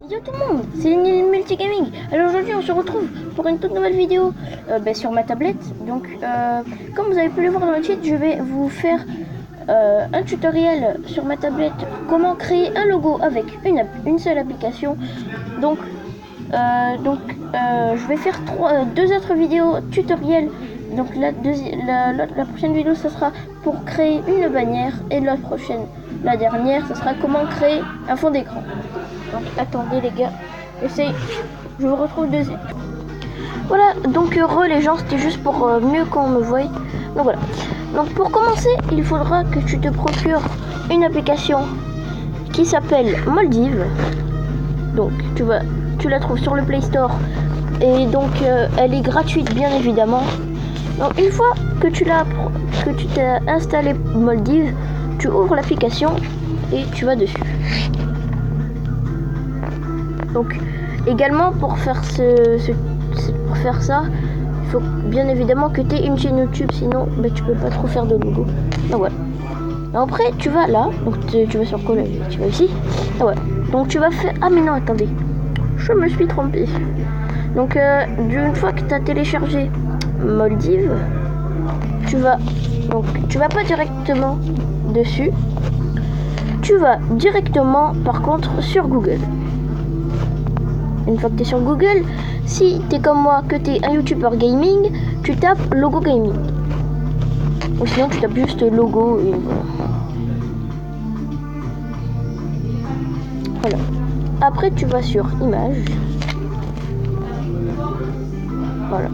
Yo tout le monde, c'est Lenny Multigaming. Alors aujourd'hui on se retrouve pour une toute nouvelle vidéo sur ma tablette. Donc comme vous avez pu le voir dans le titre, je vais vous faire un tutoriel sur ma tablette comment créer un logo avec une seule application. Donc je vais faire deux autres vidéos tutoriels. Donc la prochaine vidéo ça sera pour créer une bannière et la dernière ça sera comment créer un fond d'écran. Donc attendez les gars, je vous retrouve deuxième. Voilà, donc heureux les gens, c'était juste pour mieux qu'on me voie. Donc voilà. Donc pour commencer, il faudra que tu te procures une application qui s'appelle Moldiv. Donc tu la trouves sur le Play Store et donc elle est gratuite bien évidemment. Donc une fois que tu t'as installé Moldiv, tu ouvres l'application et tu vas dessus. Donc également pour faire ça, il faut bien évidemment que tu aies une chaîne YouTube, sinon tu peux pas trop faire de logo. Donc voilà. Après tu vas là, donc tu vas sur collège, tu vas ici. Ah ouais. Donc tu vas faire, ah mais non attendez, je me suis trompée. Donc une fois que tu as téléchargé Moldiv, tu vas pas directement dessus, tu vas directement par contre sur Google. Une fois que tu es sur Google, si tu es comme moi, que tu es un YouTuber gaming, tu tapes logo gaming. Ou sinon tu tapes juste logo et voilà. Après tu vas sur images. Voilà.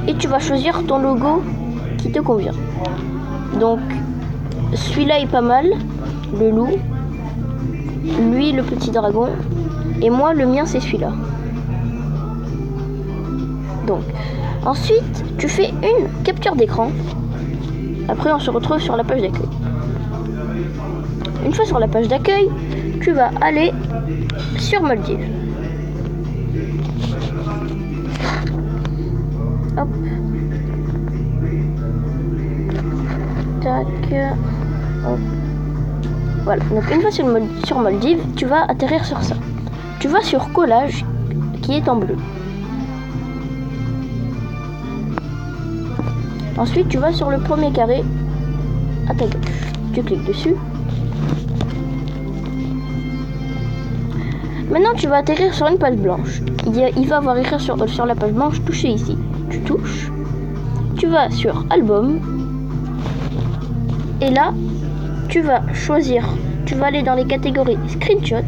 Et tu vas choisir ton logo qui te convient. Donc celui-là est pas mal, le loup. Lui le petit dragon. Et moi, le mien, c'est celui-là. Donc, ensuite, tu fais une capture d'écran. Après, on se retrouve sur la page d'accueil. Une fois sur la page d'accueil, tu vas aller sur Moldiv. Hop. Tac. Hop. Voilà. Donc, une fois sur Moldiv, tu vas atterrir sur ça. Tu vas sur collage qui est en bleu. Ensuite, tu vas sur le premier carré à ta gauche. Tu cliques dessus. Maintenant, tu vas atterrir sur une page blanche. Il va avoir écrit sur la page blanche, toucher ici. Tu touches. Tu vas sur album. Et là, tu vas choisir. Tu vas aller dans les catégories screenshot.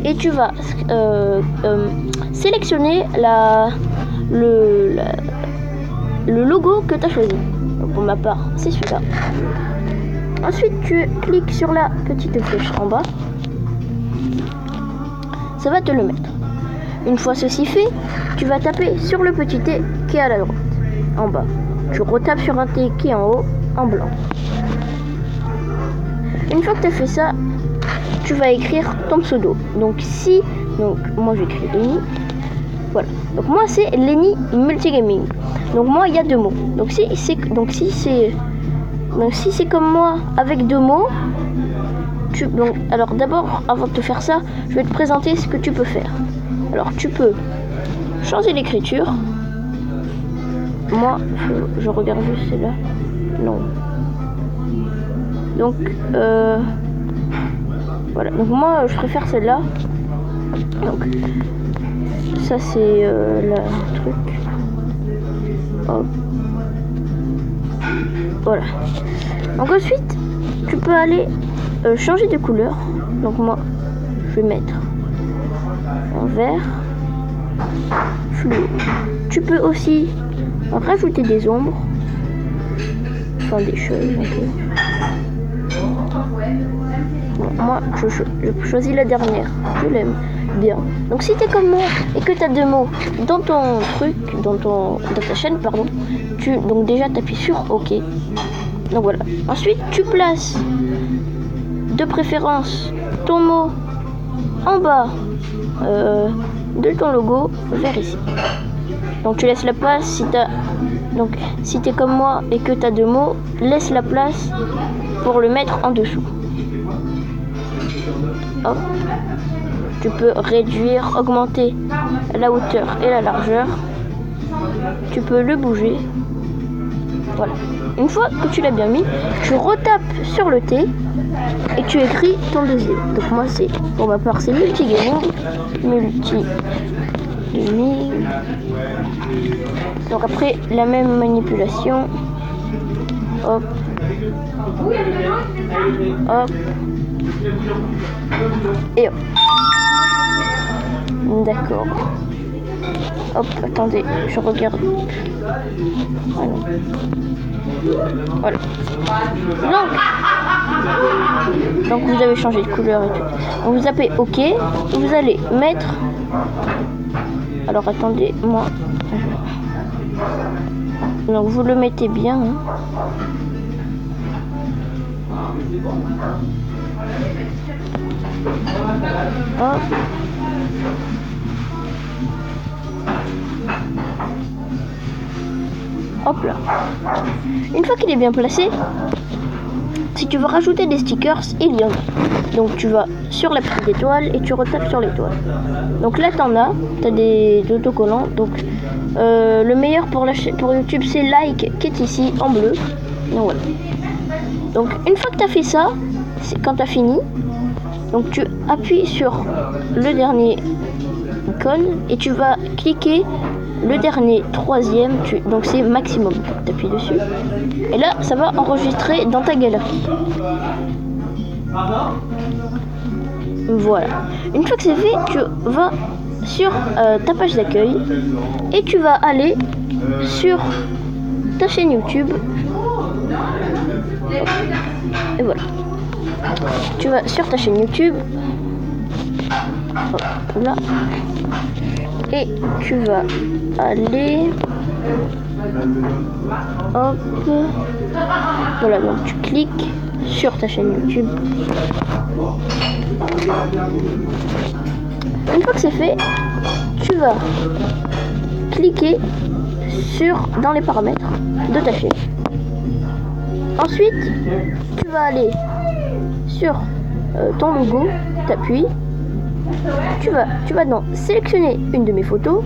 Et tu vas sélectionner le logo que tu as choisi. Donc pour ma part, c'est celui-là. Ensuite, tu cliques sur la petite flèche en bas. Ça va te le mettre. Une fois ceci fait, tu vas taper sur le petit T qui est à la droite, en bas. Tu retapes sur un T qui est en haut, en blanc. Une fois que tu as fait ça, tu vas écrire ton pseudo. Donc moi j'écris Lenny. Voilà. Donc moi c'est Lenny Multigaming. Donc moi il y a deux mots. Donc si c'est comme moi avec deux mots, alors d'abord avant de te faire ça, je vais te présenter ce que tu peux faire. Alors tu peux changer l'écriture. Moi je regarde juste celle-là. Non. Donc voilà, donc moi je préfère celle-là. Donc ça c'est le truc. Hop. Voilà. Donc ensuite tu peux aller changer de couleur. Donc moi je vais mettre en vert fluo. Tu peux aussi rajouter des ombres, enfin des choses. Moi, je choisis la dernière. Je l'aime bien. Donc, si tu es comme moi et que tu as deux mots dans ton truc, dans ta chaîne, pardon, donc déjà, tu appuies sur OK. Donc, voilà. Ensuite, tu places de préférence ton mot en bas de ton logo vers ici. Donc, tu laisses la place si tu es comme moi et que tu as deux mots, laisse la place pour le mettre en dessous. Hop. tu peux réduire, augmenter la hauteur et la largeur. Tu peux le bouger. Voilà. Une fois que tu l'as bien mis, tu retapes sur le T et tu écris ton deuxième. Donc moi c'est, pour ma part c'est multigaming. Donc après la même manipulation. Hop. Hop. Et hop. D'accord. Hop, attendez, je regarde. Voilà. Donc vous avez changé de couleur et tout. Donc vous tapez OK. Vous allez mettre. Alors attendez, moi. Donc vous le mettez bien. Hein. Hop. Hop là. Une fois qu'il est bien placé, si tu veux rajouter des stickers, il y en a. Donc tu vas sur la petite étoile et tu retapes sur l'étoile. Donc là t'en as des autocollants. Donc le meilleur pour YouTube c'est like qui est ici en bleu. Donc voilà. Donc une fois que tu as fait ça, c'est quand tu as fini, donc tu appuies sur le dernier icône et tu vas cliquer le dernier troisième, donc c'est maximum, tu appuies dessus et là ça va enregistrer dans ta galerie. Voilà, une fois que c'est fait, tu vas sur ta page d'accueil et tu vas aller sur ta chaîne YouTube et voilà, tu vas sur ta chaîne YouTube. Hop, là. Et tu vas aller, hop, voilà, donc tu cliques sur ta chaîne YouTube. Une fois que c'est fait, tu vas cliquer dans les paramètres de ta chaîne. Ensuite, tu vas aller sur ton logo, t'appuies. Tu vas donc sélectionner une de mes photos.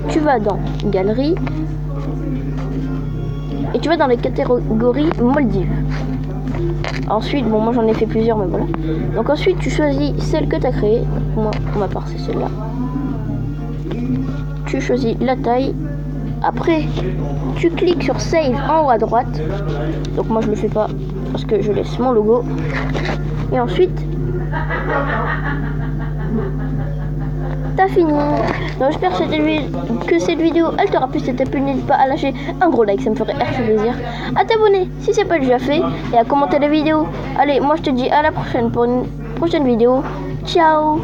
Tu vas dans Galerie. Et tu vas dans les catégories Maldives. Ensuite, bon, moi j'en ai fait plusieurs, mais voilà. Donc ensuite, tu choisis celle que tu as créée. Moi, pour ma part, c'est celle-là. Tu choisis la taille. Après, tu cliques sur Save en haut à droite. Donc moi je le fais pas parce que je laisse mon logo. Et ensuite, t'as fini. Donc j'espère que cette vidéo elle t'aura plu. Si t'as plu, n'hésite pas à lâcher un gros like, ça me ferait archi plaisir. À t'abonner si c'est pas déjà fait et à commenter la vidéo. Allez, moi je te dis à la prochaine pour une prochaine vidéo. Ciao.